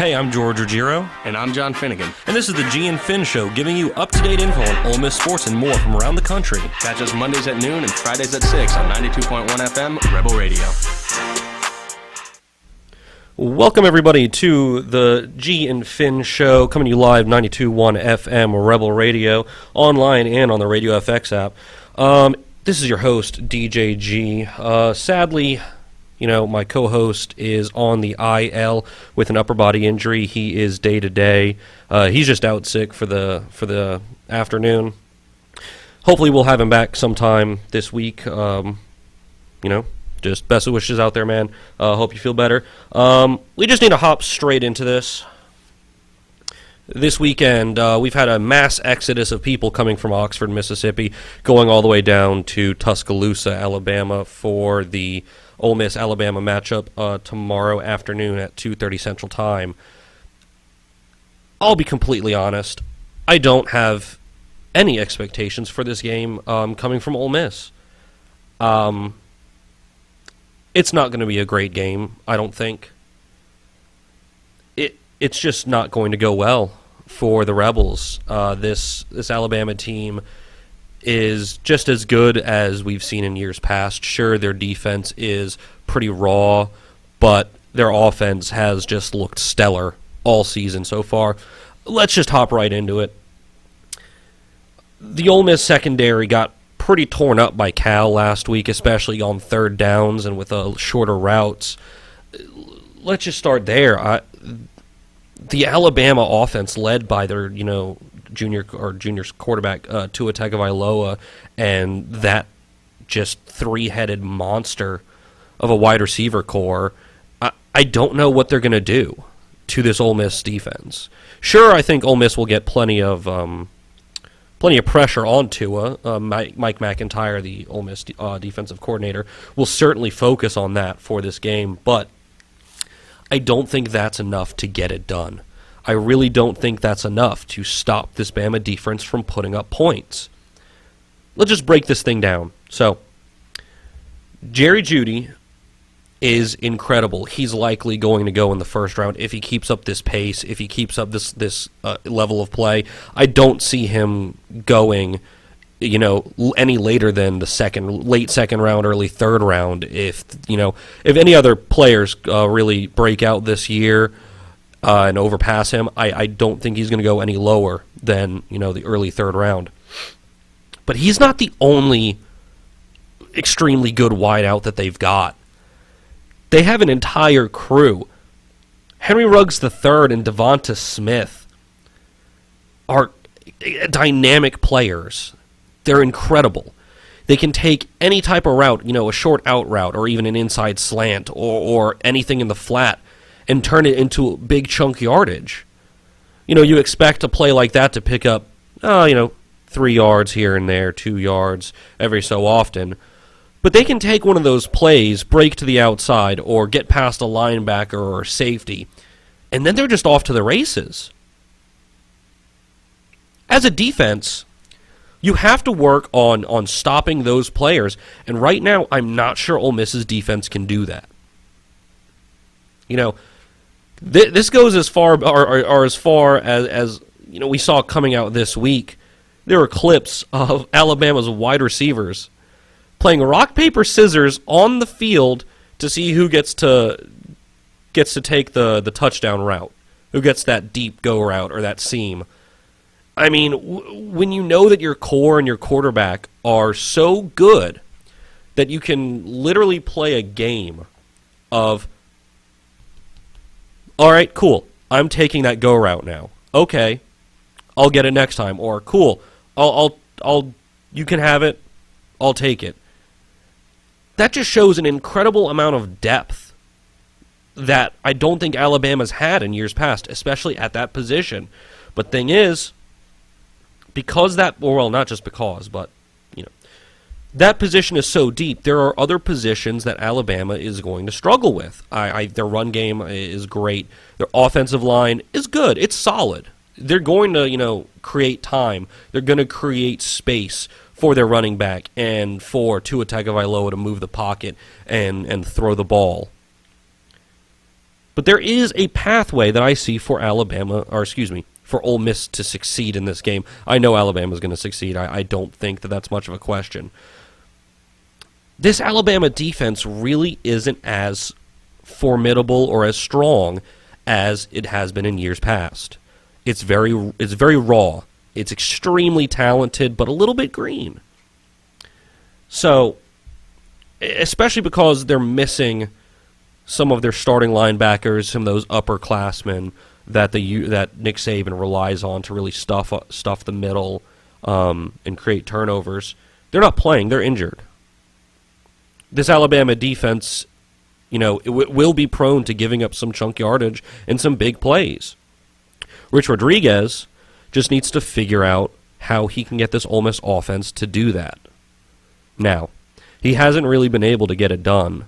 Hey, I'm George Ruggiero. And I'm John Finnegan. And this is the G and Finn Show, giving you up-to-date info on Ole Miss sports and more from around the country. Catch us Mondays at noon and Fridays at 6 on 92.1 FM, Rebel Radio. Welcome, everybody, to the G and Finn Show, coming to you live, 92.1 FM, Rebel Radio, online and on the Radio FX app. This is your host, DJ G. Sadly, my co-host is on the IL with an upper body injury. He is day-to-day. He's just out sick for the afternoon. Hopefully we'll have him back sometime this week. Just best of wishes out there, man. Hope you feel better. We just need to hop straight into this. This weekend, we've had a mass exodus of people coming from Oxford, Mississippi, going all the way down to Tuscaloosa, Alabama, for the Ole Miss-Alabama matchup tomorrow afternoon at 2:30 Central Time. I'll be completely honest. I don't have any expectations for this game coming from Ole Miss. It's not going to be a great game, I don't think. It's just not going to go well for the Rebels. This Alabama team is just as good as we've seen in years past. Sure, their defense is pretty raw, but their offense has just looked stellar all season so far. Let's just hop right into it. The Ole Miss secondary got pretty torn up by Cal last week, especially on third downs and with shorter routes. Let's just start there. The Alabama offense, led by their junior quarterback Tua Tagovailoa, and that just three-headed monster of a wide receiver core, I don't know what they're going to do to this Ole Miss defense. Sure, I think Ole Miss will get plenty of pressure on Tua. Mike McIntyre, the Ole Miss defensive coordinator, will certainly focus on that for this game, but I don't think that's enough to get it done. I really don't think that's enough to stop this Bama defense from putting up points. Let's just break this thing down. So, Jerry Jeudy is incredible. He's likely going to go in the first round if he keeps up this pace, if he keeps up this level of play. I don't see him going, any later than the late second round, early third round. If any other players really break out this year and overpass him, I don't think he's going to go any lower than the early third round. But he's not the only extremely good wideout that they've got. They have an entire crew. Henry Ruggs III and Devonta Smith are dynamic players. They're incredible. They can take any type of route, a short out route or even an inside slant or anything in the flat and turn it into big chunk yardage. You expect a play like that to pick up, 3 yards here and there, 2 yards every so often. But they can take one of those plays, break to the outside, or get past a linebacker or safety, and then they're just off to the races. As a defense, you have to work on stopping those players, and right now I'm not sure Ole Miss's defense can do that. This goes as far as we saw coming out this week. There were clips of Alabama's wide receivers playing rock, paper, scissors on the field to see who gets to take the touchdown route, who gets that deep go route or that seam. I mean, when you know that your core and your quarterback are so good that you can literally play a game of, all right, cool, I'm taking that go route now. Okay, I'll get it next time. Or cool, I'll you can have it, I'll take it. That just shows an incredible amount of depth that I don't think Alabama's had in years past, especially at that position. But thing is, because not just because, but, that position is so deep, there are other positions that Alabama is going to struggle with. Their run game is great. Their offensive line is good. It's solid. They're going to, create time. They're going to create space for their running back and for Tua Tagovailoa to move the pocket and throw the ball. But there is a pathway that I see for for Ole Miss to succeed in this game. I know Alabama's going to succeed. I don't think that that's much of a question. This Alabama defense really isn't as formidable or as strong as it has been in years past. It's very raw. It's extremely talented, but a little bit green. So, especially because they're missing some of their starting linebackers, some of those upperclassmen that Nick Saban relies on to really stuff the middle and create turnovers. They're not playing. They're injured. This Alabama defense, it will be prone to giving up some chunk yardage and some big plays. Rich Rodriguez just needs to figure out how he can get this Ole Miss offense to do that. Now, he hasn't really been able to get it done,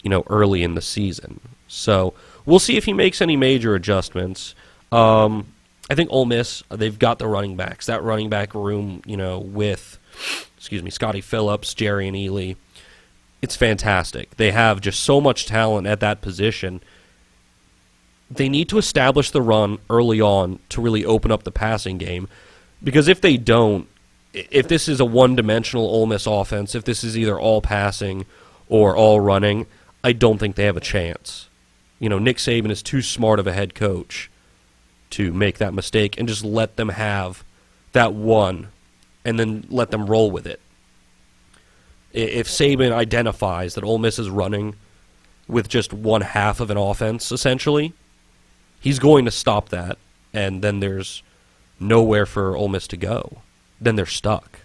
early in the season. So we'll see if he makes any major adjustments. I think Ole Miss, they've got the running backs. That running back room, with, Scotty Phillips, Jerry and Ely, it's fantastic. They have just so much talent at that position. They need to establish the run early on to really open up the passing game. Because if they don't, if this is a one-dimensional Ole Miss offense, if this is either all passing or all running, I don't think they have a chance. Nick Saban is too smart of a head coach to make that mistake and just let them have that one and then let them roll with it. If Saban identifies that Ole Miss is running with just one half of an offense, essentially, he's going to stop that, and then there's nowhere for Ole Miss to go. Then they're stuck.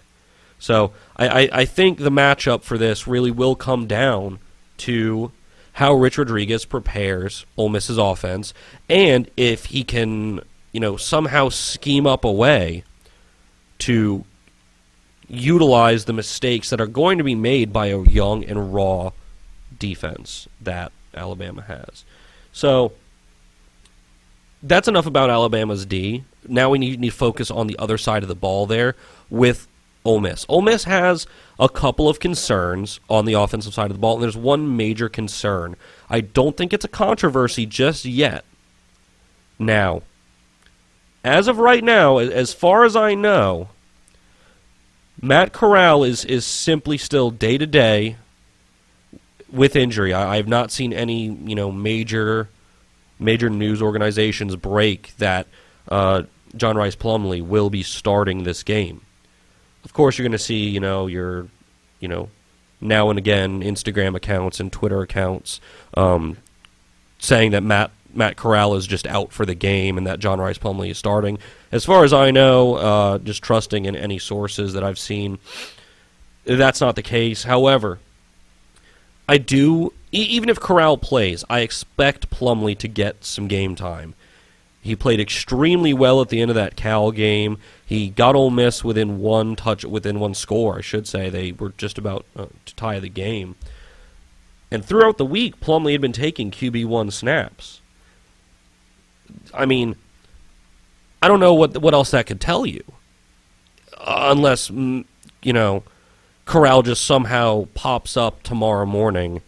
So I think the matchup for this really will come down to how Rich Rodriguez prepares Ole Miss's offense, and if he can, somehow scheme up a way to utilize the mistakes that are going to be made by a young and raw defense that Alabama has. So that's enough about Alabama's D. Now we need to focus on the other side of the ball there with Ole Miss. Ole Miss has a couple of concerns on the offensive side of the ball, and there's one major concern. I don't think it's a controversy just yet. Now, as of right now, as far as I know, Matt Corral is simply still day-to-day with injury. I have not seen any major news organizations break that John Rice Plumlee will be starting this game. Of course, you're going to see your now and again Instagram accounts and Twitter accounts saying that Matt Corral is just out for the game and that John Rice Plumlee is starting. As far as I know, just trusting in any sources that I've seen, that's not the case. However, I do, even if Corral plays, I expect Plumlee to get some game time. He played extremely well at the end of that Cal game. He got Ole Miss within one score, I should say. They were just about to tie the game. And throughout the week, Plumlee had been taking QB1 snaps. I mean, I don't know what else that could tell you. Unless, Corral just somehow pops up tomorrow morning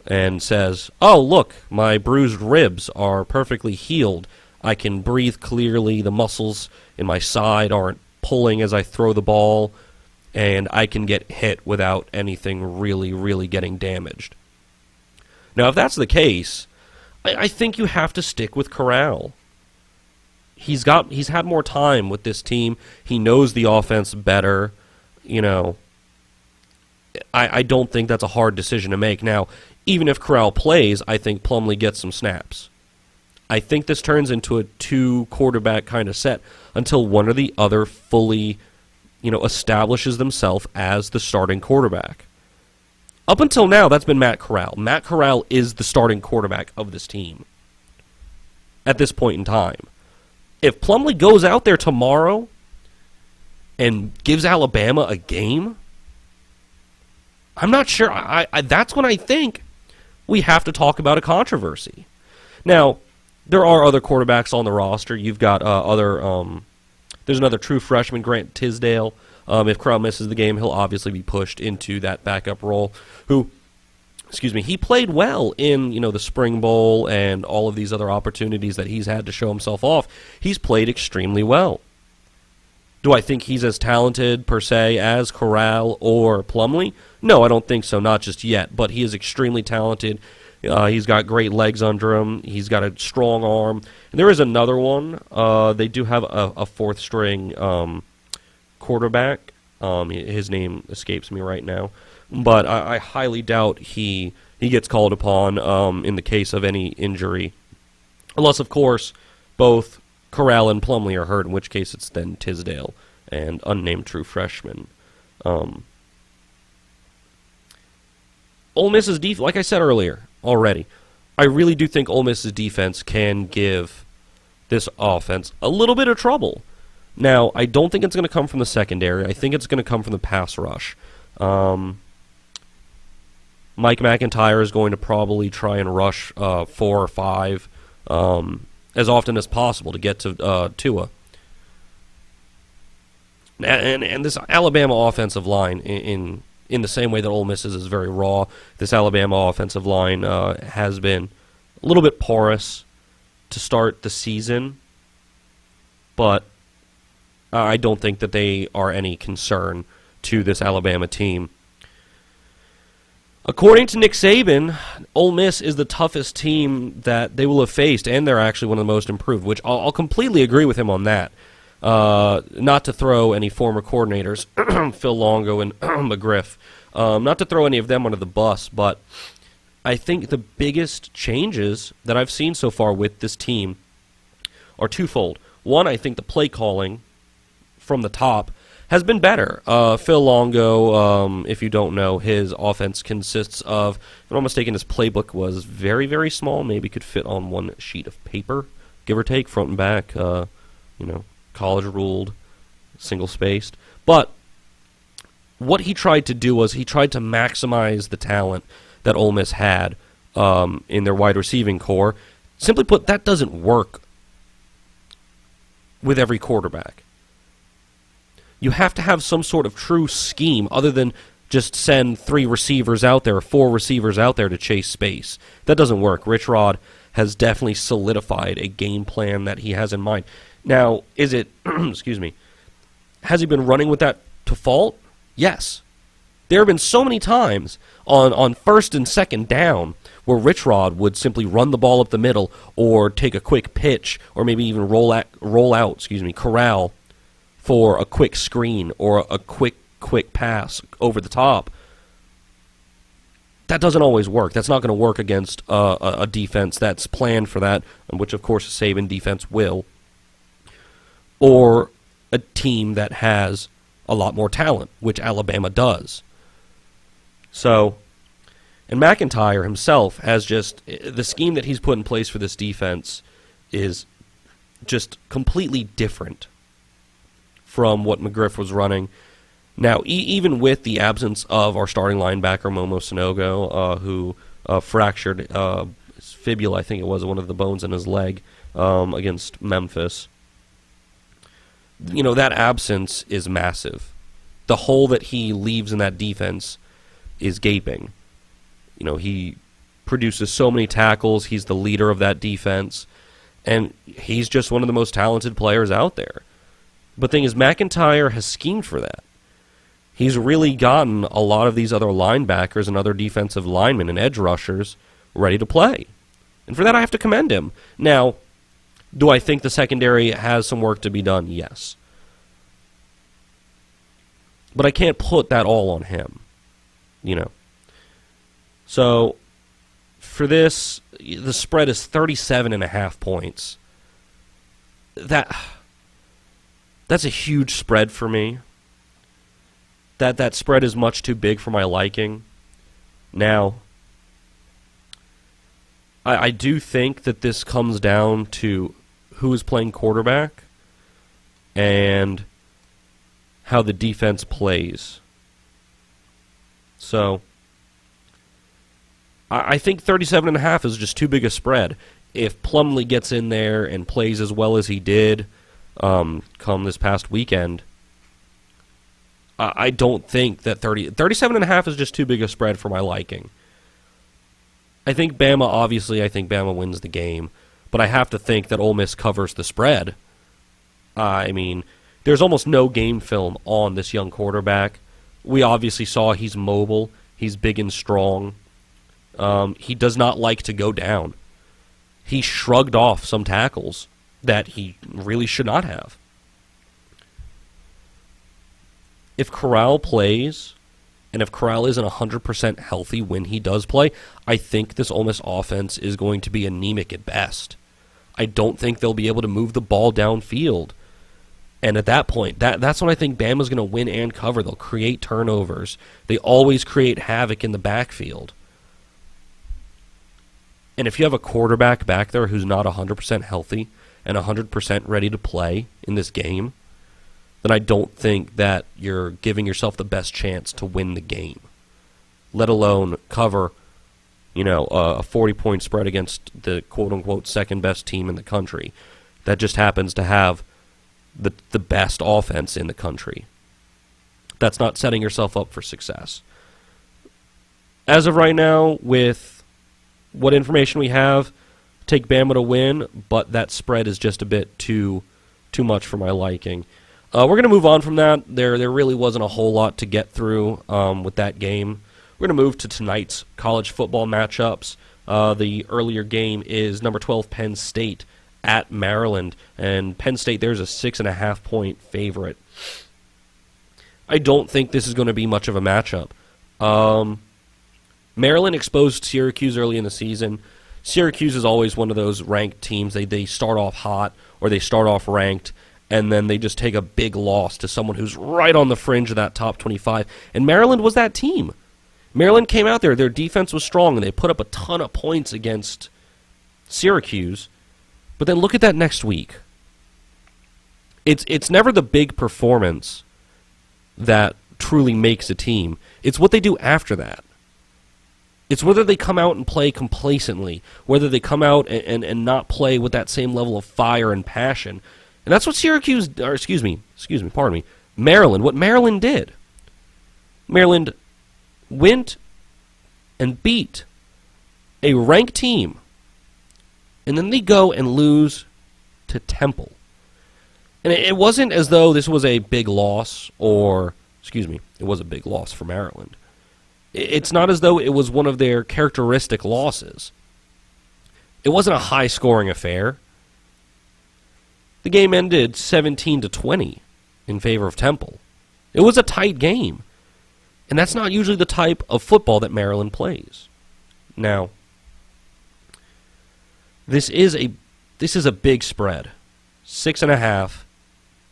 and says, "Oh, look, my bruised ribs are perfectly healed. I can breathe clearly. The muscles in my side aren't pulling as I throw the ball, and I can get hit without anything really, really getting damaged." Now, if that's the case, I think you have to stick with Corral. He's had more time with this team. He knows the offense better. I don't think that's a hard decision to make. Now, even if Corral plays, I think Plumlee gets some snaps. I think this turns into a two-quarterback kind of set until one or the other fully, establishes themselves as the starting quarterback. Up until now, that's been Matt Corral. Matt Corral is the starting quarterback of this team at this point in time. If Plumlee goes out there tomorrow and gives Alabama a game, I'm not sure. That's when I think we have to talk about a controversy. Now, there are other quarterbacks on the roster. You've got there's another true freshman, Grant Tisdale. If Corral misses the game, he'll obviously be pushed into that backup role, who he played well in, the Spring Bowl and all of these other opportunities that he's had to show himself off. He's played extremely well. Do I think he's as talented, per se, as Corral or Plumlee? No, I don't think so, not just yet, but he is extremely talented. He's got great legs under him. He's got a strong arm. And there is another one. They do have a fourth-string quarterback. His name escapes me right now. But I highly doubt he gets called upon in the case of any injury. Unless, of course, both Corral and Plumlee are hurt, in which case it's then Tisdale and unnamed true freshman. Ole Miss's defense, like I said earlier already, I really do think Ole Miss's defense can give this offense a little bit of trouble. Now, I don't think it's going to come from the secondary. I think it's going to come from the pass rush. Mike McIntyre is going to probably try and rush 4 or 5 as often as possible to get to Tua. And this Alabama offensive line, in the same way that Ole Miss's is very raw, this Alabama offensive line has been a little bit porous to start the season, but I don't think that they are any concern to this Alabama team. According to Nick Saban, Ole Miss is the toughest team that they will have faced, and they're actually one of the most improved, which I'll completely agree with him on that. Not to throw any former coordinators, Phil Longo and McGriff, not to throw any of them under the bus, but I think the biggest changes that I've seen so far with this team are twofold. One, I think the play calling from the top has been better. Phil Longo, if you don't know, his offense consists of, if I'm not mistaken, his playbook was very, very small, maybe could fit on one sheet of paper, give or take, front and back, college ruled, single spaced. But what he tried to do was he tried to maximize the talent that Ole Miss had in their wide receiving core. Simply put, that doesn't work with every quarterback. You have to have some sort of true scheme other than just send 3 receivers out there or 4 receivers out there to chase space. That doesn't work. Rich Rod has definitely solidified a game plan that he has in mind. Now, is it, excuse me, has he been running with that to fault? Yes. There have been so many times on first and second down where Rich Rod would simply run the ball up the middle or take a quick pitch or maybe even roll out, corral for a quick screen or a quick pass over the top. That doesn't always work. That's not going to work against a defense that's planned for that, which of course a Saban defense will, or a team that has a lot more talent, which Alabama does. So, and McIntyre himself has just, the scheme that he's put in place for this defense is just completely different from what McGriff was running. Now, even with the absence of our starting linebacker, Momo Sanogo, who fractured his fibula, I think it was, one of the bones in his leg against Memphis, that absence is massive. The hole that he leaves in that defense is gaping. He produces so many tackles. He's the leader of that defense, and he's just one of the most talented players out there. But the thing is, McIntyre has schemed for that. He's really gotten a lot of these other linebackers and other defensive linemen and edge rushers ready to play. And for that, I have to commend him. Now, do I think the secondary has some work to be done? Yes. But I can't put that all on him. So, for this, the spread is 37.5 points. That's a huge spread for me. That spread is much too big for my liking. Now, I do think that this comes down to who is playing quarterback and how the defense plays. So, I think 37.5 is just too big a spread. If Plumlee gets in there and plays as well as he did come this past weekend, I don't think that 37.5 is just too big a spread for my liking. I think Bama wins the game, but I have to think that Ole Miss covers the spread. I mean, there's almost no game film on this young quarterback. We obviously saw he's mobile, he's big and strong. He does not like to go down. He shrugged off some tackles that he really should not have. If Corral plays, and if Corral isn't 100% healthy when he does play, I think this Ole Miss offense is going to be anemic at best. I don't think they'll be able to move the ball downfield. And at that point, that's when I think Bama's going to win and cover. They'll create turnovers. They always create havoc in the backfield. And if you have a quarterback back there who's not 100% healthy and 100% ready to play in this game, then I don't think that you're giving yourself the best chance to win the game, let alone cover, a 40-point spread against the quote-unquote second-best team in the country that just happens to have the best offense in the country. That's not setting yourself up for success. As of right now, with what information we have, take Bama to win, but that spread is just a bit too much for my liking. We're going to move on from that. There really wasn't a whole lot to get through with that game. We're going to move to tonight's college football matchups. The earlier game is number 12 Penn State at Maryland, and Penn State there's a 6.5-point favorite. I don't think this is going to be much of a matchup. Maryland exposed Syracuse early in the season. Syracuse is always one of those ranked teams. They start off hot or they start off ranked, and then they just take a big loss to someone who's right on the fringe of that top 25. And Maryland was that team. Maryland came out there. Their defense was strong, and they put up a ton of points against Syracuse. But then look at that next week. It's never the big performance that truly makes a team. It's what they do after that. It's whether they come out and play complacently, whether they come out and not play with that same level of fire and passion. And that's what Maryland, what Maryland did. Maryland went and beat a ranked team, and then they go and lose to Temple. And it wasn't as though this was a big loss, it was a big loss for Maryland. It's not as though it was one of their characteristic losses. It wasn't a high-scoring affair. The game ended 17-20 in favor of Temple. It was a tight game. And that's not usually the type of football that Maryland plays. Now, this is a big spread. 6.5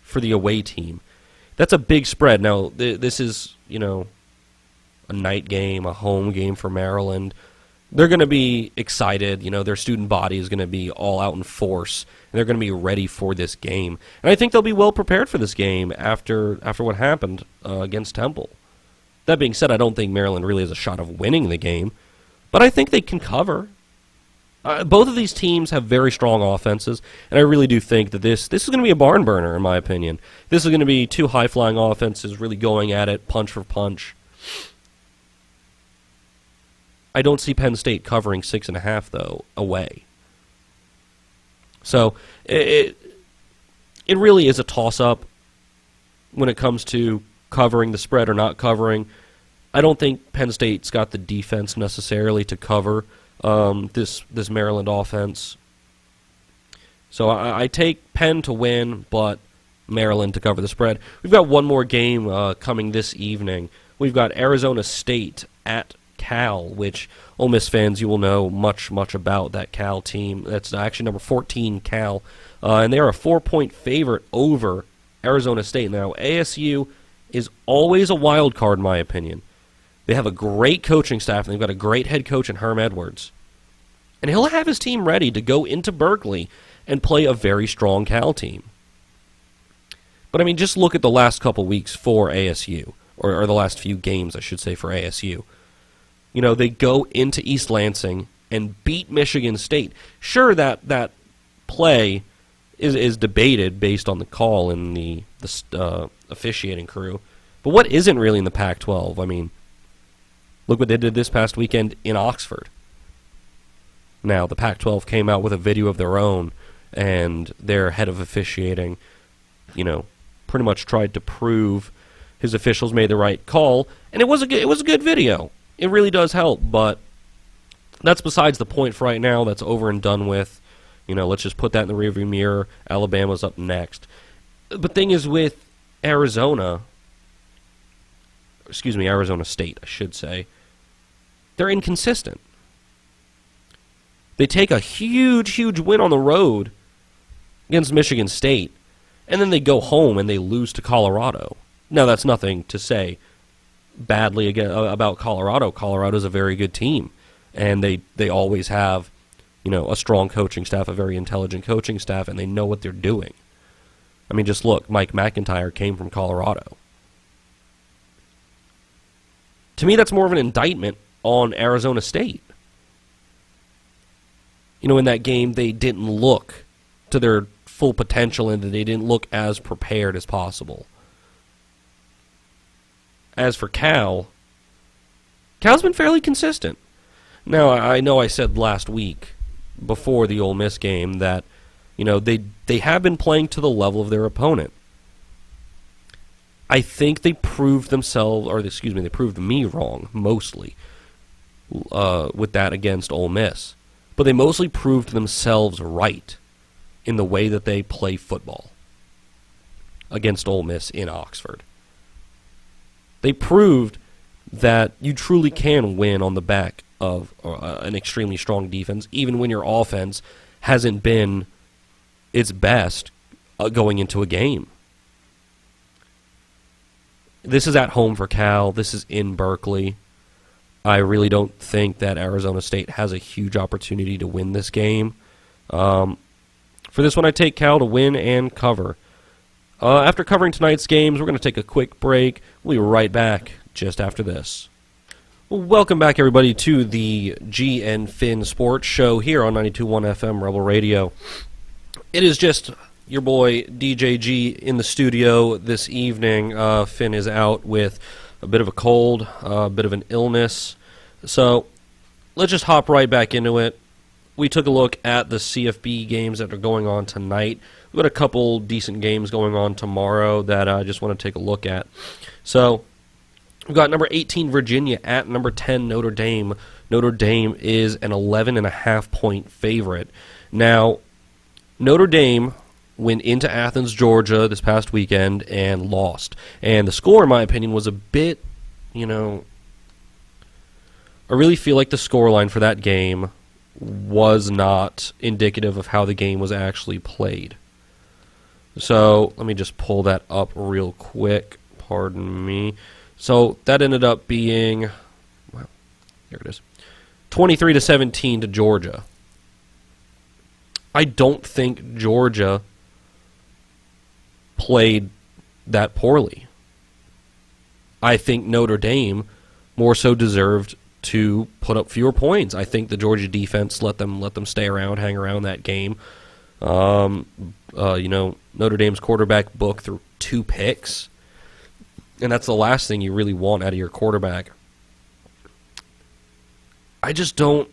for the away team. That's a big spread. Now, this is, a night game, a home game for Maryland. They're going to be excited. Their student body is going to be all out in force, and they're going to be ready for this game. And I think they'll be well prepared for this game after what happened against Temple. That being said, I don't think Maryland really has a shot of winning the game, but I think they can cover. Both of these teams have very strong offenses, and I really do think that this is going to be a barn burner, in my opinion. This is going to be two high-flying offenses really going at it, punch for punch. I don't see Penn State covering 6.5, though, away. So it really is a toss-up when it comes to covering the spread or not covering. I don't think Penn State's got the defense necessarily to cover this Maryland offense. So I take Penn to win, but Maryland to cover the spread. We've got one more game coming this evening. We've got Arizona State at Cal, which Ole Miss fans, you will know much about that Cal team. That's actually number 14, Cal. And they are a 4-point favorite over Arizona State. Now, ASU is always a wild card, in my opinion. They have a great coaching staff, and they've got a great head coach in Herm Edwards. And he'll have his team ready to go into Berkeley and play a very strong Cal team. But, I mean, just look at the last couple weeks for ASU, or the last few games, I should say, for ASU. They go into East Lansing and beat Michigan State. Sure, that play is debated based on the call and the officiating crew. But what isn't really in the Pac-12? I mean, look what they did this past weekend in Oxford. Now, the Pac-12 came out with a video of their own, and their head of officiating, pretty much tried to prove his officials made the right call, and it was a good video. It really does help, but that's besides the point for right now. That's over and done with. Let's just put that in the rearview mirror. Alabama's up next. The thing is with Arizona State, I should say, they're inconsistent. They take a huge win on the road against Michigan State, and then they go home and they lose to Colorado. Now, that's nothing to say badly about Colorado. Colorado's a very good team, and they always have, a strong coaching staff, a very intelligent coaching staff, and they know what they're doing. I mean, just look, Mike McIntyre came from Colorado. To me, that's more of an indictment on Arizona State. In that game, they didn't look to their full potential, and they didn't look as prepared as possible. As for Cal's been fairly consistent. Now, I know I said last week, before the Ole Miss game, that they have been playing to the level of their opponent. I think they proved they proved me wrong, mostly, with that against Ole Miss. But they mostly proved themselves right in the way that they play football against Ole Miss in Oxford. They proved that you truly can win on the back of an extremely strong defense, even when your offense hasn't been its best going into a game. This is at home for Cal. This is in Berkeley. I really don't think that Arizona State has a huge opportunity to win this game. For this one, I take Cal to win and cover. After covering tonight's games, we're going to take a quick break. We'll be right back just after this. Well, welcome back, everybody, to the G and Finn Sports Show here on 92.1 FM Rebel Radio. It is just your boy DJ G in the studio this evening. Finn is out with a bit of a cold, a bit of an illness. So let's just hop right back into it. We took a look at the CFB games that are going on tonight. We've got a couple decent games going on tomorrow that I just want to take a look at. So we've got number 18 Virginia at number 10 Notre Dame. Notre Dame is an 11.5-point favorite. Now, Notre Dame went into Athens, Georgia this past weekend and lost. And the score, in my opinion, was a bit, I really feel like the scoreline for that game was not indicative of how the game was actually played. So let me just pull that up real quick. Pardon me. So that ended up being, well, here it is, 23-17 to Georgia. I don't think Georgia played that poorly. I think Notre Dame more so deserved to put up fewer points. I think the Georgia defense let them stay around, hang around that game. Notre Dame's quarterback Book threw 2 picks, and that's the last thing you really want out of your quarterback. I just don't.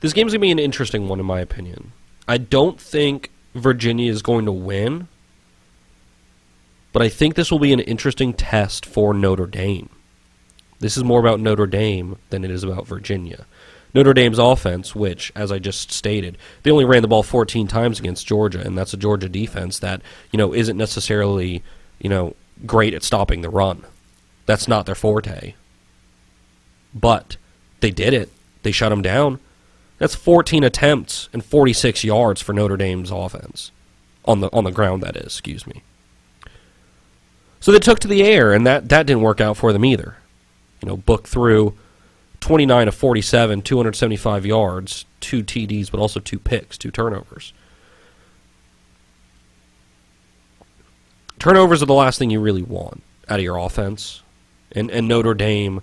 This game's going to be an interesting one, in my opinion. I don't think Virginia is going to win, but I think this will be an interesting test for Notre Dame. This is more about Notre Dame than it is about Virginia. Notre Dame's offense, which, as I just stated, they only ran the ball 14 times against Georgia, and that's a Georgia defense that, isn't necessarily, great at stopping the run. That's not their forte. But they did it. They shut them down. That's 14 attempts and 46 yards for Notre Dame's offense. On the ground, that is, excuse me. So they took to the air, and that didn't work out for them either. Book threw 29 of 47, 275 yards, 2 TDs, but also 2 picks, 2 turnovers. Turnovers are the last thing you really want out of your offense. And Notre Dame,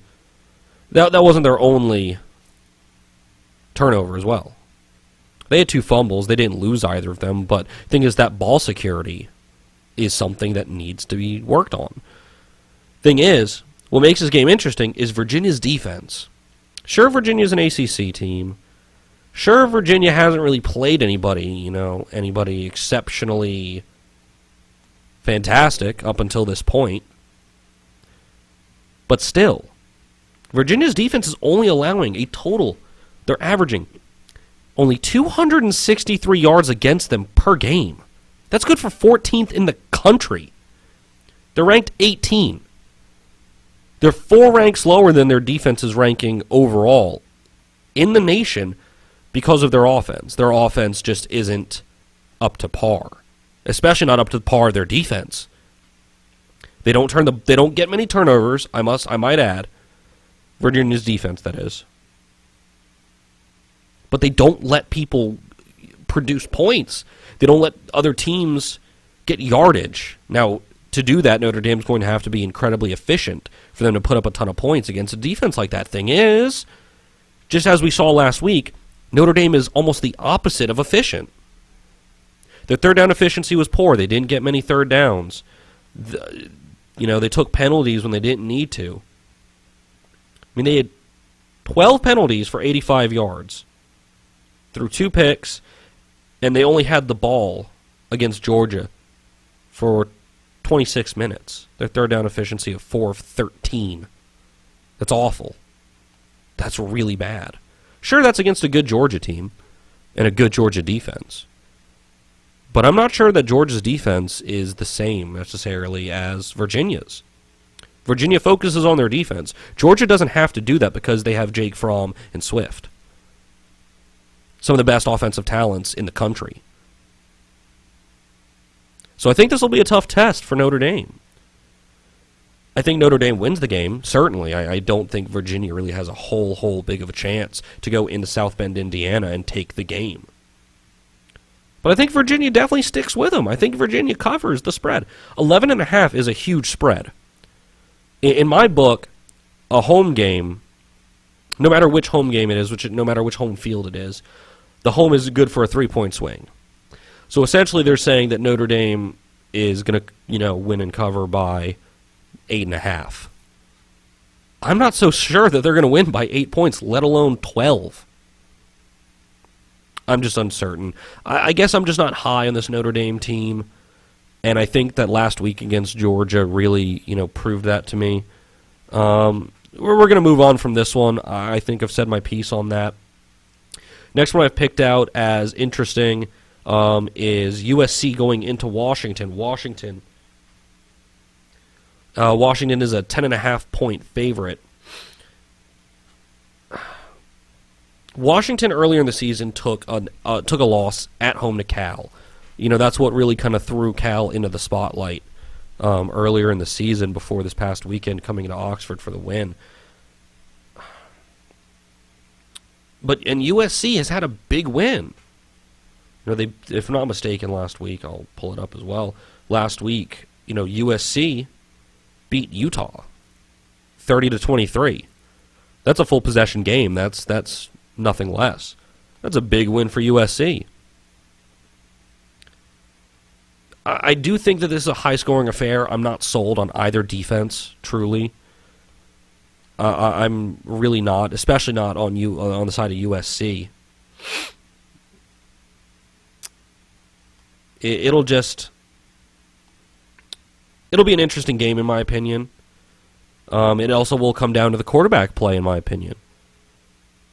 that wasn't their only turnover as well. They had 2 fumbles. They didn't lose either of them, but the thing is that ball security is something that needs to be worked on. Thing is, what makes this game interesting is Virginia's defense. Sure, Virginia's an ACC team. Sure, Virginia hasn't really played anybody, anybody exceptionally fantastic up until this point. But still, Virginia's defense is only allowing a total, they're averaging only 263 yards against them per game. That's good for 14th in the country. They're ranked 18. They're 4 ranks lower than their defense's ranking overall in the nation because of their offense. Their offense just isn't up to par, especially not up to par of their defense. They don't get many turnovers, I might add. Virginia's defense, that is. But they don't let people produce points. They don't let other teams get yardage. Now, to do that, Notre Dame's going to have to be incredibly efficient for them to put up a ton of points against a defense like that. Thing is, just as we saw last week, Notre Dame is almost the opposite of efficient. Their third down efficiency was poor. They didn't get many third downs. They took penalties when they didn't need to. I mean, they had 12 penalties for 85 yards through 2 picks, and they only had the ball against Georgia for 26 minutes. Their third down efficiency of 4 of 13. That's awful. That's really bad. Sure, that's against a good Georgia team and a good Georgia defense. But I'm not sure that Georgia's defense is the same necessarily as Virginia's. Virginia focuses on their defense. Georgia doesn't have to do that because they have Jake Fromm and Swift. Some of the best offensive talents in the country. So I think this will be a tough test for Notre Dame. I think Notre Dame wins the game, certainly. I don't think Virginia really has a whole big of a chance to go into South Bend, Indiana and take the game. But I think Virginia definitely sticks with them. I think Virginia covers the spread. 11.5 is a huge spread. In my book, a home game, no matter which home game it is, no matter which home field it is, the home is good for a 3-point swing. So essentially they're saying that Notre Dame is going to, win and cover by 8.5. I'm not so sure that they're going to win by 8 points, let alone 12. I'm just uncertain. I guess I'm just not high on this Notre Dame team, and I think that last week against Georgia really, proved that to me. We're going to move on from this one. I think I've said my piece on that. Next one I've picked out as interesting is USC going into Washington. Washington is a 10.5-point favorite. Washington earlier in the season took a loss at home to Cal. That's what really kind of threw Cal into the spotlight earlier in the season before this past weekend coming into Oxford for the win. And USC has had a big win. If I'm not mistaken, last week, I'll pull it up as well. Last week, USC beat Utah 30-23. That's a full possession game. That's nothing less. That's a big win for USC. I do think that this is a high-scoring affair. I'm not sold on either defense, truly. I'm really not, especially not on the side of USC. It'll be an interesting game, in my opinion. It also will come down to the quarterback play, in my opinion.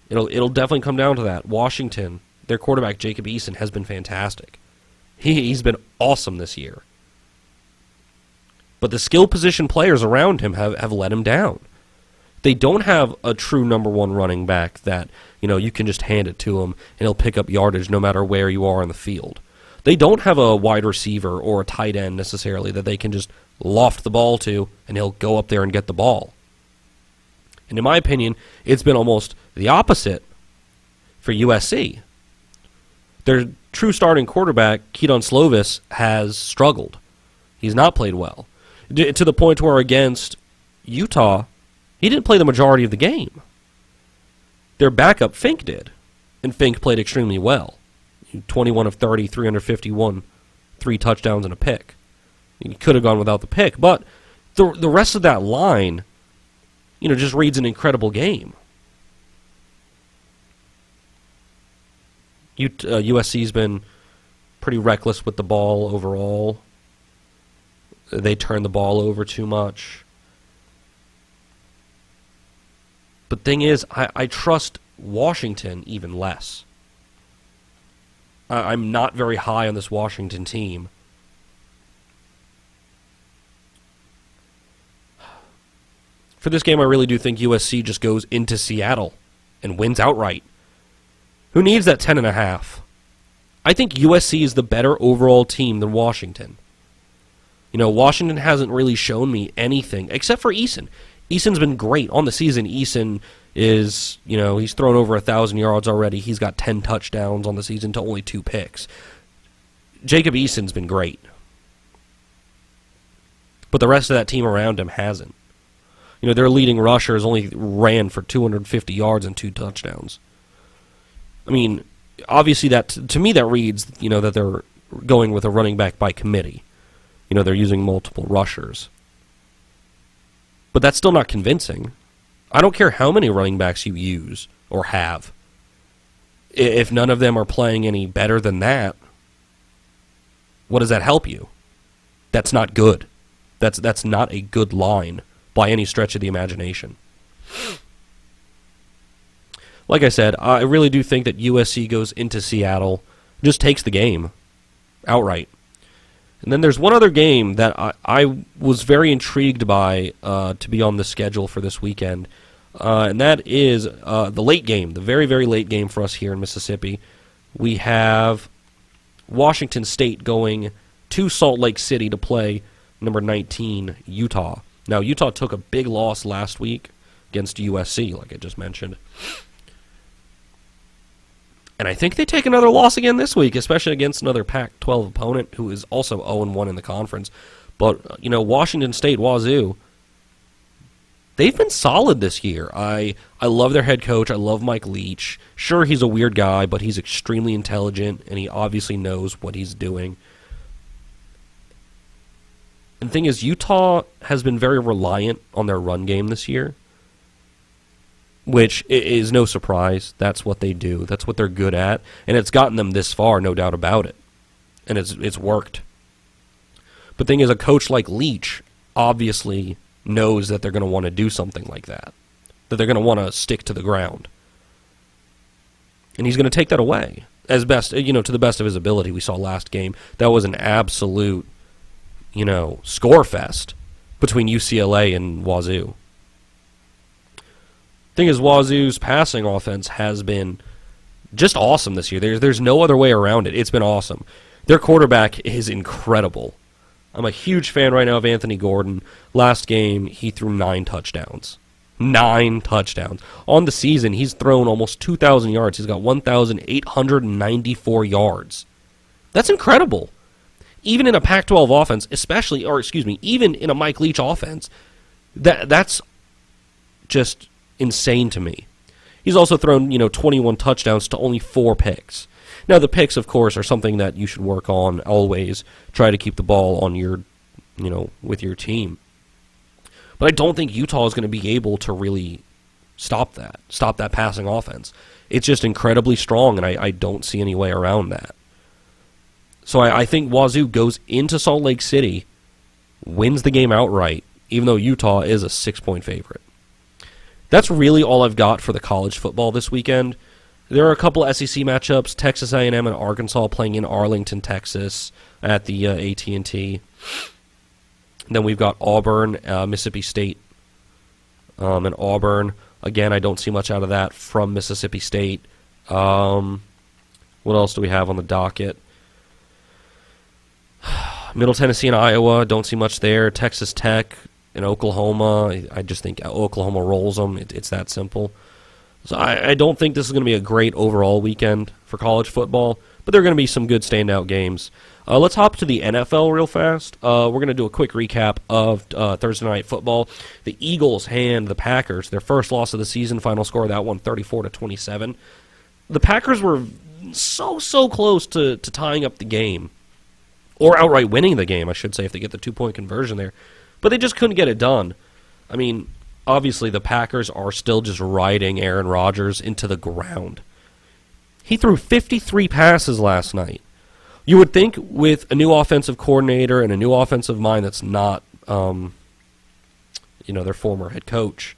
It'll definitely come down to that. Washington, their quarterback, Jacob Eason, has been fantastic. He's been awesome this year. But the skill position players around him have let him down. They don't have a true number one running back that, you can just hand it to him and he'll pick up yardage no matter where you are on the field. They don't have a wide receiver or a tight end necessarily that they can just loft the ball to and he'll go up there and get the ball. And in my opinion, it's been almost the opposite for USC. Their true starting quarterback, Keaton Slovis, has struggled. He's not played well. To the point where against Utah, he didn't play the majority of the game. Their backup, Fink, did. And Fink played extremely well. 21 of 30, 351, 3 touchdowns and a pick. He could have gone without the pick, but the rest of that line, just reads an incredible game. USC's been pretty reckless with the ball overall. They turn the ball over too much. But thing is, I trust Washington even less. I'm not very high on this Washington team. For this game, I really do think USC just goes into Seattle and wins outright. Who needs that 10.5? I think USC is the better overall team than Washington. You know, Washington hasn't really shown me anything, except for Eason. Eason's been great on the season. Eason is, he's thrown over 1,000 yards already. He's got 10 touchdowns on the season to only 2 picks. Jacob Eason's been great. But the rest of that team around him hasn't. Their leading rusher has only ran for 250 yards and 2 touchdowns. I mean, obviously that to me that reads, that they're going with a running back by committee. They're using multiple rushers. But that's still not convincing. I don't care how many running backs you use or have. If none of them are playing any better than that, what does that help you? That's not good. That's not a good line by any stretch of the imagination. Like I said, I really do think that USC goes into Seattle, just takes the game outright. And then there's one other game that I was very intrigued by to be on the schedule for this weekend, and that is the late game, the very, very late game for us here in Mississippi. We have Washington State going to Salt Lake City to play number 19, Utah. Now, Utah took a big loss last week against USC, like I just mentioned. And I think they take another loss again this week, especially against another Pac-12 opponent who is also 0-1 in the conference. But, Washington State, Wazoo, they've been solid this year. I love their head coach. I love Mike Leach. Sure, he's a weird guy, but he's extremely intelligent, and he obviously knows what he's doing. And the thing is, Utah has been very reliant on their run game this year, which is no surprise. That's what they do. That's what they're good at, and it's gotten them this far, no doubt about it. And it's worked. But the thing is, a coach like Leach obviously knows that they're going to want to do something like that they're going to want to stick to the ground. And he's going to take that away as best, to the best of his ability. We saw last game, that was an absolute score fest between UCLA and Wazoo. Thing is, Wazoo's passing offense has been just awesome this year. There's no other way around it. It's been awesome. Their quarterback is incredible. I'm a huge fan right now of Anthony Gordon. Last game, he threw 9 touchdowns. 9 touchdowns. On the season, he's thrown almost 2,000 yards. He's got 1,894 yards. That's incredible. Even in a Pac-12 offense, even in a Mike Leach offense, that's just insane to me. He's also thrown, 21 touchdowns to only 4 picks. Now, the picks, of course, are something that you should work on always. Try to keep the ball on your, with your team. But I don't think Utah is going to be able to really stop that passing offense. It's just incredibly strong, and I don't see any way around that. So I think Wazoo goes into Salt Lake City, wins the game outright, even though Utah is a 6-point favorite. That's really all I've got for the college football this weekend. There are a couple SEC matchups, Texas A&M and Arkansas playing in Arlington, Texas at the AT&T. Then we've got Auburn, Mississippi State, and Auburn. Again, I don't see much out of that from Mississippi State. What else do we have on the docket? Middle Tennessee and Iowa, don't see much there. Texas Tech and Oklahoma, I just think Oklahoma rolls them. It's that simple. So I don't think this is going to be a great overall weekend for college football, but there are going to be some good standout games. Let's hop to the NFL real fast. We're going to do a quick recap of Thursday Night Football. The Eagles hand the Packers their first loss of the season. Final score of that one, 34-27. The Packers were so close to tying up the game, or outright winning the game, I should say, if they get the 2-point conversion there. But they just couldn't get it done. I mean, obviously the Packers are still just riding Aaron Rodgers into the ground. He threw 53 passes last night. You would think with a new offensive coordinator and a new offensive mind that's not, their former head coach,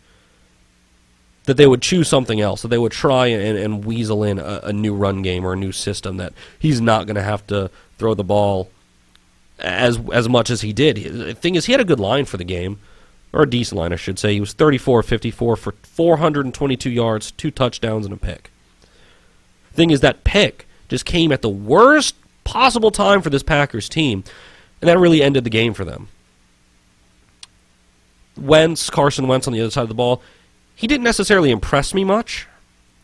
that they would choose something else, that they would try and weasel in a new run game or a new system, that he's not going to have to throw the ball as much as he did. The thing is, he had a good line for the game, or a decent line, I should say. He was 34-54 for 422 yards, 2 touchdowns, and a pick. The thing is, that pick just came at the worst possible time for this Packers team, and that really ended the game for them. Carson Wentz on the other side of the ball, he didn't necessarily impress me much,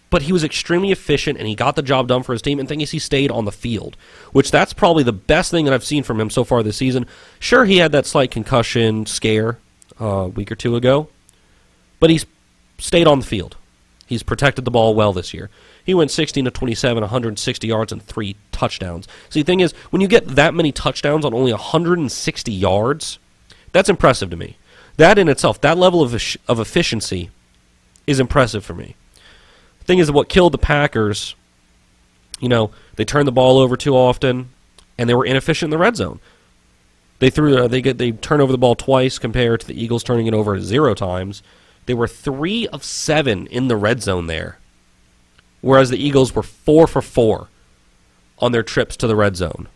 but he was extremely efficient, and he got the job done for his team, and the thing is, he stayed on the field, which that's probably the best thing that I've seen from him so far this season. Sure, he had that slight concussion scare a week or two ago, but he's stayed on the field. He's protected the ball well this year. He went 16 to 27, 160 yards, and 3 touchdowns. See, the thing is, when you get that many touchdowns on only 160 yards, that's impressive to me. That in itself, that level of efficiency is impressive for me. The thing is, what killed the Packers, they turned the ball over too often, and they were inefficient in the red zone. They turned over the ball twice compared to the Eagles turning it over 0 times. They were 3 of 7 in the red zone there, whereas the Eagles were 4 for 4 on their trips to the red zone.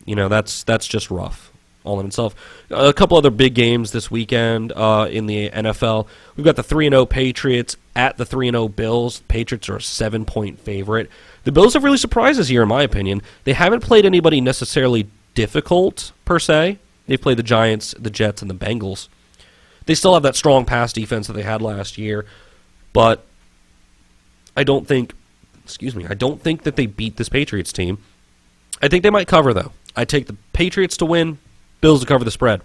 That's just rough all in itself. A couple other big games this weekend in the NFL. We've got the 3-0 Patriots at the 3-0 Bills. Patriots are a 7-point favorite. The Bills have really surprised this year, in my opinion. They haven't played anybody necessarily difficult, per se. They've played the Giants, the Jets, and the Bengals. They still have that strong pass defense that they had last year, but I don't think that they beat this Patriots team. I think they might cover, though. I take the Patriots to win, Bills to cover the spread.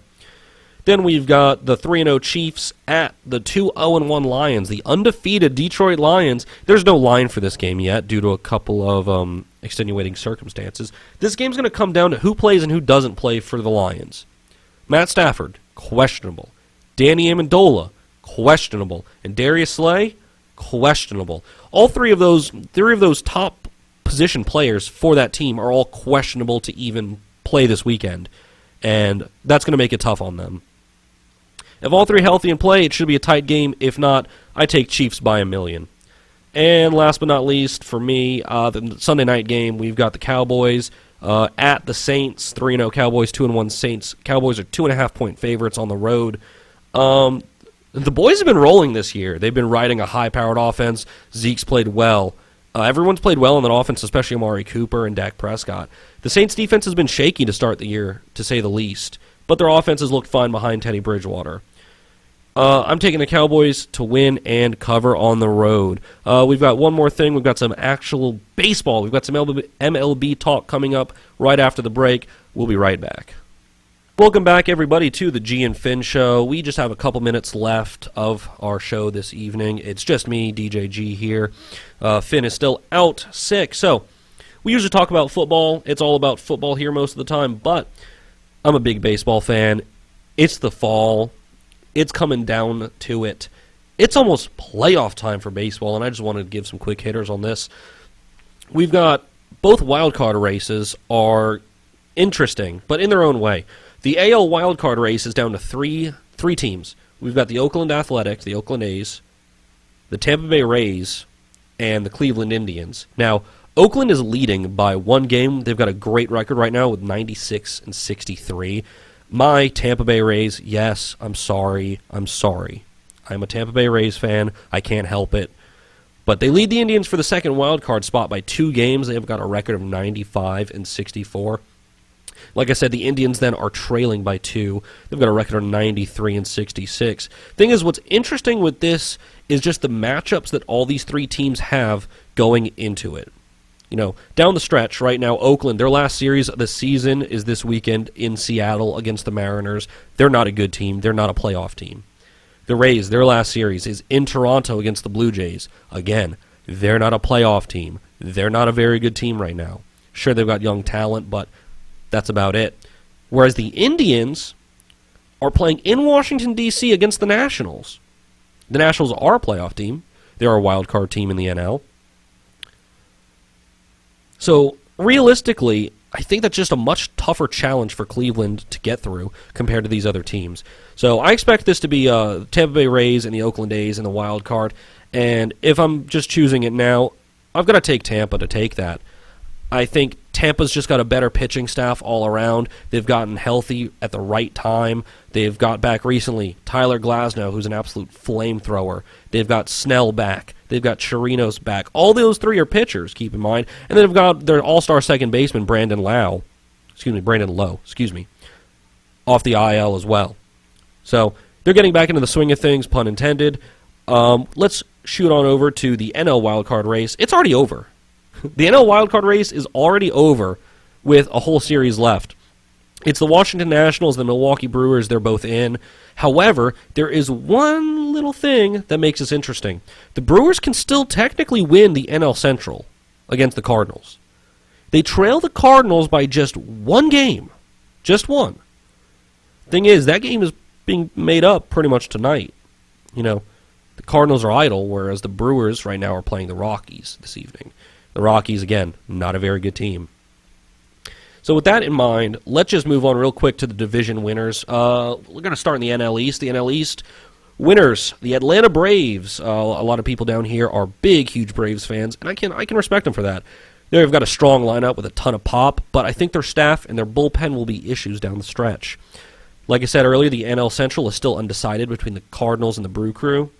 Then we've got the 3-0 Chiefs at the 2-0-1 Lions, the undefeated Detroit Lions. There's no line for this game yet due to a couple of extenuating circumstances. This game's going to come down to who plays and who doesn't play for the Lions. Matt Stafford, questionable. Danny Amendola, questionable. And Darius Slay, questionable. All three of those top position players for that team are all questionable to even play this weekend. And that's going to make it tough on them. If all three healthy and play, it should be a tight game. If not, I take Chiefs by 1,000,000. And last but not least, for me, the Sunday night game, we've got the Cowboys at the Saints. 3-0 Cowboys, 2-1 Saints. Cowboys are 2.5-point favorites on the road. The boys have been rolling this year. They've been riding a high-powered offense. Zeke's played well. Everyone's played well in that offense, especially Amari Cooper and Dak Prescott. The Saints' defense has been shaky to start the year, to say the least, but their offense has looked fine behind Teddy Bridgewater. I'm taking the Cowboys to win and cover on the road. We've got one more thing. We've got some actual baseball. We've got some MLB talk coming up right after the break. We'll be right back. Welcome back, everybody, to the G and Finn Show. We just have a couple minutes left of our show this evening. It's just me, DJ G, here. Finn is still out sick, so we usually talk about football. It's all about football here most of the time, but I'm a big baseball fan. It's the fall. It's coming down to it. It's almost playoff time for baseball, and I just wanted to give some quick hitters on this. We've got both wildcard races are interesting, but in their own way. The AL wildcard race is down to three teams. We've got the Oakland Athletics, the Oakland A's, the Tampa Bay Rays, and the Cleveland Indians. Now, Oakland is leading by 1 game. They've got a great record right now with 96-63. My Tampa Bay Rays, yes, I'm sorry. I'm a Tampa Bay Rays fan. I can't help it. But they lead the Indians for the second wildcard spot by 2 games. They've got a record of 95-64. Like I said, the Indians then are trailing by 2. They've got a record of 93-66. Thing is, what's interesting with this is just the matchups that all these 3 teams have going into it. Down the stretch right now, Oakland, their last series of the season is this weekend in Seattle against the Mariners. They're not a good team. They're not a playoff team. The Rays, their last series is in Toronto against the Blue Jays. Again, they're not a playoff team. They're not a very good team right now. Sure, they've got young talent, but that's about it. Whereas the Indians are playing in Washington, D.C. against the Nationals. The Nationals are a playoff team. They're a wild card team in the NL. So realistically, I think that's just a much tougher challenge for Cleveland to get through compared to these other teams. So I expect this to be Tampa Bay Rays and the Oakland A's in the wild card. And if I'm just choosing it now, I've got to take Tampa to take that. I think Tampa's just got a better pitching staff all around. They've gotten healthy at the right time. They've got back recently Tyler Glasnow, who's an absolute flamethrower. They've got Snell back. They've got Chirinos back. All those three are pitchers, keep in mind. And then they've got their all-star second baseman, Brandon Lowe, off the IL as well. So they're getting back into the swing of things, pun intended. Let's shoot on over to the NL wildcard race. It's already over. The NL wildcard race is already over with a whole series left. It's the Washington Nationals and the Milwaukee Brewers. They're both in. However, there is one little thing that makes this interesting. The Brewers can still technically win the NL Central against the Cardinals. They trail the Cardinals by just one game. Just one. Thing is, that game is being made up pretty much tonight. You know, the Cardinals are idle, whereas the Brewers right now are playing the Rockies this evening. The Rockies, again, not a very good team. So with that in mind, let's just move on real quick to the division winners. We're going to start in the NL East. The NL East winners, the Atlanta Braves. A lot of people down here are big, huge Braves fans, and I can respect them for that. They've got a strong lineup with a ton of pop, but I think their staff and their bullpen will be issues down the stretch. Like I said earlier, the NL Central is still undecided between the Cardinals and the Brew Crew.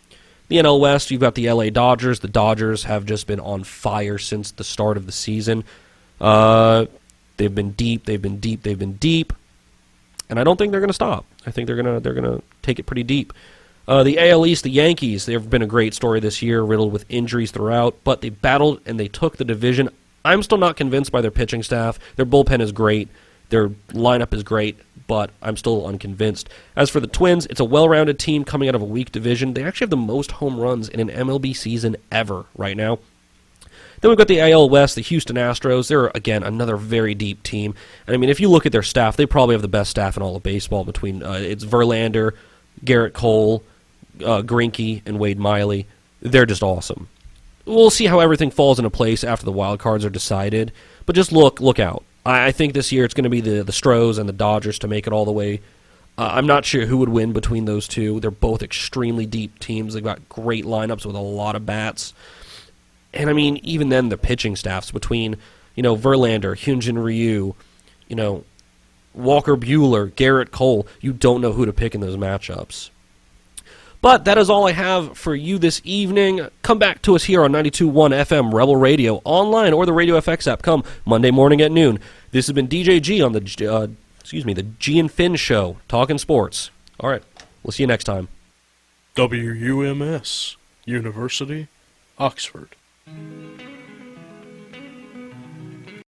The NL West, you've got the LA Dodgers. The Dodgers have just been on fire since the start of the season. They've been deep, and I don't think they're going to stop. I think they're gonna take it pretty deep. The AL East, the Yankees, they've been a great story this year, riddled with injuries throughout, but they battled and they took the division. I'm still not convinced by their pitching staff. Their bullpen is great. Their lineup is great, but I'm still unconvinced. As for the Twins, it's a well-rounded team coming out of a weak division. They actually have the most home runs in an MLB season ever right now. Then we've got the AL West, the Houston Astros. They're, again, another very deep team. And I mean, if you look at their staff, they probably have the best staff in all of baseball between it's Verlander, Garrett Cole, Greinke, and Wade Miley. They're just awesome. We'll see how everything falls into place after the wild cards are decided, but just look out. I think this year it's going to be the Stros and the Dodgers to make it all the way. I'm not sure who would win between those two. They're both extremely deep teams. They've got great lineups with a lot of bats. And, I mean, even then, the pitching staffs between, Verlander, Hyunjin Ryu, Walker Buehler, Garrett Cole, you don't know who to pick in those matchups. But that is all I have for you this evening. Come back to us here on 92.1 FM Rebel Radio, online or the Radio FX app. Come Monday morning at noon. This has been DJ G on the G and Finn Show, talking sports. All right, we'll see you next time. WUMS, University, Oxford.